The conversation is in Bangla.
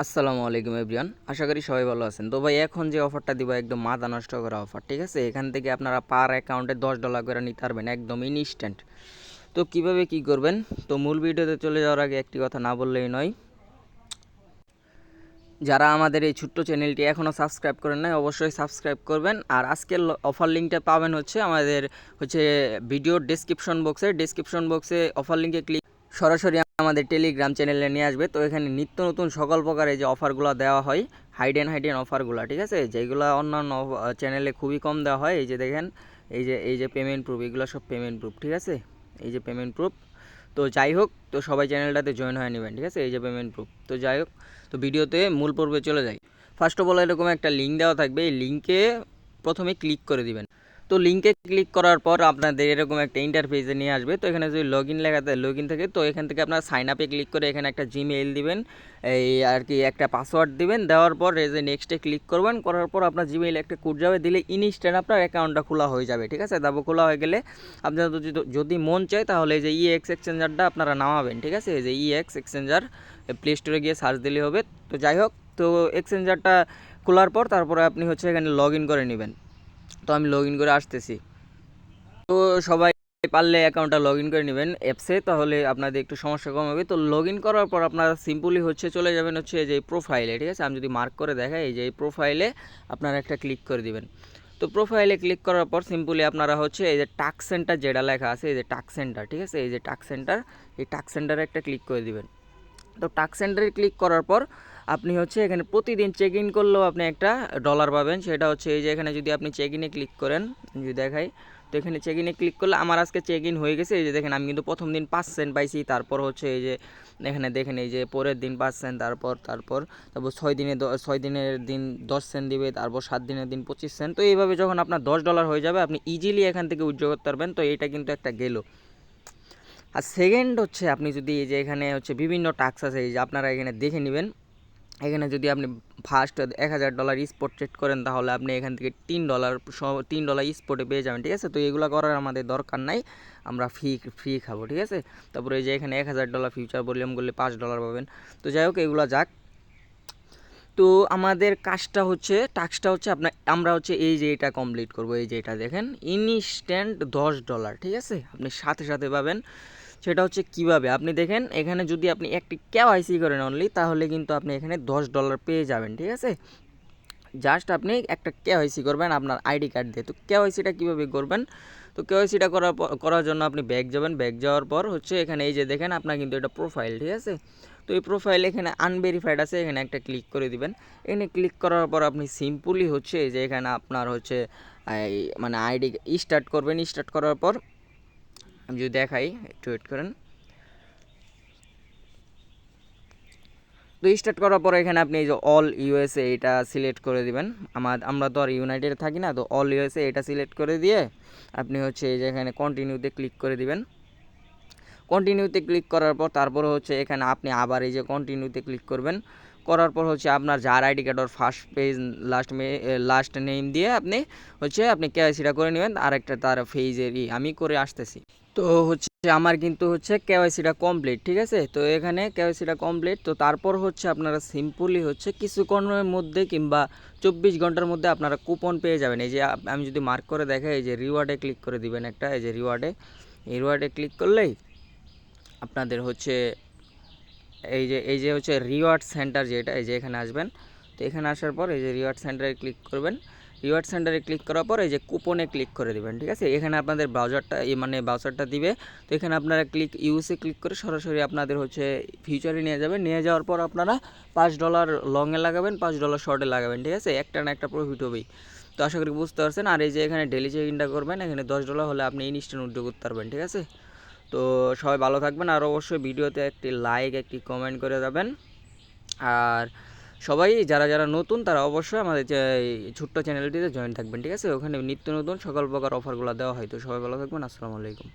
আসসালামু আলাইকুম এভরিওয়ান, আশা করি সবাই ভালো আছেন। তো ভাই এখন যে অফারটা দিব একদম মাথা নষ্ট করা অফার, ঠিক আছে? এখান থেকে আপনারা পার অ্যাকাউন্টে $10 করে নিতে পারবেন একদম ইনস্ট্যান্ট। তো কিভাবে কি করবেন, তো মূল ভিডিওতে চলে যাওয়ার আগে একটি কথা না বললেই নয়, যারা আমাদের এই ছোট্ট চ্যানেলটি এখনও সাবস্ক্রাইব করেন নাই অবশ্যই সাবস্ক্রাইব করবেন। আর আজকের অফার লিঙ্কটা পাবেন হচ্ছে আমাদের ভিডিওর ডেসক্রিপশন বক্সে অফার লিঙ্কে ক্লিক সরাসরি আমাদের টেলিগ্রাম চ্যানেলে নিয়ে আসবে। তো এখানে নিত্য নতুন সকল প্রকার এই যে অফারগুলো দেওয়া হয়, হাইডেন অফারগুলো, ঠিক আছে? যেগুলো অন্যান্য চ্যানেলে খুবই কম দেওয়া হয়। এই যে দেখেন, এই যে পেমেন্ট প্রুফ, এগুলো সব পেমেন্ট প্রুফ, ঠিক আছে? এই যে পেমেন্ট প্রুফ। তো যাই হোক, তো সবাই চ্যানেলটাতে জয়েন হয়ে নেবেন, ঠিক আছে? এই যে পেমেন্ট প্রুফ। তো যাই হোক, তো ভিডিওতে মূল পর্বে চলে যাই। ফার্স্ট অফ অল এরকম একটা লিঙ্ক দেওয়া থাকবে, এই লিঙ্কে প্রথমে ক্লিক করে দিবেন। তো লিঙ্কে ক্লিক করার পর আপনাদের এরকম একটা ইন্টারফেসে নিয়ে আসবে। তো এখানে যদি লগ ইন থাকে, তো এখান থেকে আপনার সাইন আপে ক্লিক করে এখানে একটা জিমেইল দিবেন, এই আর কি একটা পাসওয়ার্ড দিবেন। দেওয়ার পর এই যে নেক্সটে ক্লিক করবেন, করার পর আপনার জিমেইল একটা কোড যাবে, দিলে ইনস্ট্যান্ট আপনার অ্যাকাউন্টটা খোলা হয়ে যাবে, ঠিক আছে? তারপর খোলা হয়ে গেলে আপনার যদি মন চায় তাহলে এই যে ইএক্স এক্সচেঞ্জারটা আপনারা নামাবেন, ঠিক আছে? এই যে ইএক্স এক্সচেঞ্জার প্লে স্টোরে গিয়ে সার্চ দিলে হবে। তো যাই হোক, তো এক্সচেঞ্জারটা খোলার পর তারপরে আপনি এখানে লগ ইন করে নেবেন। তো আমি লগ ইন করে আসতেছি। তো সবাই পারলে অ্যাকাউন্টটা লগ ইন করে নেবেন অ্যাপসে, তাহলে আপনাদের একটু সমস্যা কম হবে। তো লগ ইন করার পর আপনারা সিম্পলি চলে যাবেন এই যে প্রোফাইলে, ঠিক আছে? আমি যদি মার্ক করে দেখাই, এই যে এই প্রোফাইলে আপনারা একটা ক্লিক করে দিবেন। তো প্রোফাইলে ক্লিক করার পর সিম্পলি আপনারা এই যে টাস্ক সেন্টার যেটা লেখা আছে, এই যে টাস্ক সেন্টার, ঠিক আছে? এই যে টাস্ক সেন্টার, এই টাস্ক সেন্টারে একটা ক্লিক করে দিবেন। তো টাস্ক সেন্টারে ক্লিক করার পর আপনি এখানে প্রতিদিন চেক ইন করলেও আপনি একটা ডলার পাবেন। সেটা এই যে এখানে যদি আপনি চেক ইনে ক্লিক করেন, যদি দেখাই, তো এখানে চেক ইনে ক্লিক করলে আমার আজকে চেক ইন হয়ে গেছে। এই যে দেখেন, আমি কিন্তু প্রথম দিন 5 সেন্ট পাইছি। তারপর এই যে এখানে দেখেন, এই যে পরের দিন 5 সেন্ট, তারপর 6 দিনের দিন 10 সেন্ট দিবে, তারপর 7 দিনের দিন 25 সেন্ট। তো এইভাবে যখন আপনার $10 হয়ে যাবে, আপনি ইজিলি এখান থেকে উইথড্র করতে পারবেন। তো এটা কিন্তু একটা গেল। আর সেকেন্ড আপনি যদি এই যে এখানে বিভিন্ন টাস্ক আছে, এই যে আপনারা এখানে দেখে নেবেন। এখানে যদি আপনি ফার্স্ট $1000 স্পট ট্রেড করেন, তাহলে আপনি এখান থেকে $3 স্পটে পেয়ে যাবেন, ঠিক আছে? তো এগুলো করার আমাদের দরকার নাই, আমরা ফ্রি খাবো, ঠিক আছে? তারপরে এই যে এখানে $1000 ফিউচার ভলিউম করলে $5 পাবেন। তো যাই হোক, এগুলো যাক। তো আমাদের টাস্কটা আমরা এই যে এটা কমপ্লিট করব। এই যে এটা দেখেন, ইনস্ট্যান্ট $10, ঠিক আছে? আপনি সাথে সাথে পাবেন। সেটা কিভাবে, আপনি দেখেন, এখানে যদি আপনি একটি কেওয়াইসি করেন অনলি, তাহলে কিন্তু আপনি এখানে $10 পেয়ে যাবেন, ঠিক আছে? জাস্ট আপনি একটা কেওয়াইসি করবেন আপনার আইডি কার্ড দিয়ে। তো কেওয়াইসিটা কীভাবে করবেন, তো কেওয়াইসিটা করার জন্য আপনি ব্যাক যাবেন। ব্যাক যাওয়ার পর এখানে এই যে দেখেন, আপনার কিন্তু এটা প্রোফাইল, ঠিক আছে? তো এই প্রোফাইল এখানে আনভেরিফাইড আছে, এখানে একটা ক্লিক করে দিবেন। এখানে ক্লিক করার পর আপনি সিম্পলি এই যে এখানে আপনার মানে আইডি স্টার্ট করবেন। স্টার্ট করার পর আমি যদি দেখাই, একটু ওয়েট করেন। তো স্টার্ট করার পরে এখানে আপনি এই যে অল ইউএসএ এটা সিলেক্ট করে দিবেন। আমরা তো আর ইউনাইটেড থাকি না, তো অল ইউএসএ এটা সিলেক্ট করে দিয়ে আপনি এই যে এখানে কন্টিনিউতে ক্লিক করে দিবেন। কন্টিনিউতে ক্লিক করার পর তারপরে এখানে আপনি আবার এই যে কন্টিনিউতে ক্লিক করবেন। করার পর আপনার যার আইডি কার্ড ওর ফার্স্ট পেজ লাস্ট নেম দিয়ে আপনি আপনি কেওয়াইসিটা করে নেবেন। আরেকটা তার ফেজেরই আমি করে আসতেছি। তো আমার কিন্তু কেওয়াইসিটা কমপ্লিট, ঠিক আছে? তো এখানে কেওয়াইসিটা কমপ্লিট। তো তারপর আপনারা সিম্পলি কিছুক্ষণের মধ্যে কিংবা 24 ঘন্টার মধ্যে আপনারা কুপন পেয়ে যাবেন। এই যে আমি যদি মার্ক করে দেখাই, এই যে রিওয়ার্ডে ক্লিক করে দিবেন একটা, এই যে রিওয়ার্ডে ক্লিক করলেই আপনাদের এই যে রিওয়ার্ড সেন্টার যেটা, এই যে এখানে আসবেন। তো এখানে আসার পর এই যে রিওয়ার্ড সেন্টারে ক্লিক করবেন। রিওয়ার্ড সেন্টারে ক্লিক করার পর এই যে কুপনে ক্লিক করে দেবেন, ঠিক আছে? এখানে আপনাদের ব্রাউজারটা দিবে। তো এখানে আপনারা ইউএসএ ক্লিক করে সরাসরি আপনাদের ফিউচারে নিয়ে যাবেন। নিয়ে যাওয়ার পর আপনারা $5 লংয়ে লাগাবেন, $5 শর্টে লাগাবেন, ঠিক আছে? একটা না একটা প্রফিট হবেই। তো আশা করি বুঝতে পারছেন। আর এই যে এখানে ডেলি চেক ইনটা করবেন, এখানে $10 হলে আপনি ইনস্ট্যান্ট উইথড্র করতে পারবেন, ঠিক আছে? তো সবাই ভালো থাকবেন। আর অবশ্যই ভিডিওতে একটি লাইক, একটি কমেন্ট করে যাবেন। আর সবাই যারা নতুন, তারা অবশ্যই আমাদের যে ছোট্ট চ্যানেলটিতে জয়েন থাকবেন, ঠিক আছে? ওখানে নিত্য নতুন সকল প্রকার অফারগুলো দেওয়া হয়। তো সবাই ভালো থাকবেন। আসসালামু আলাইকুম।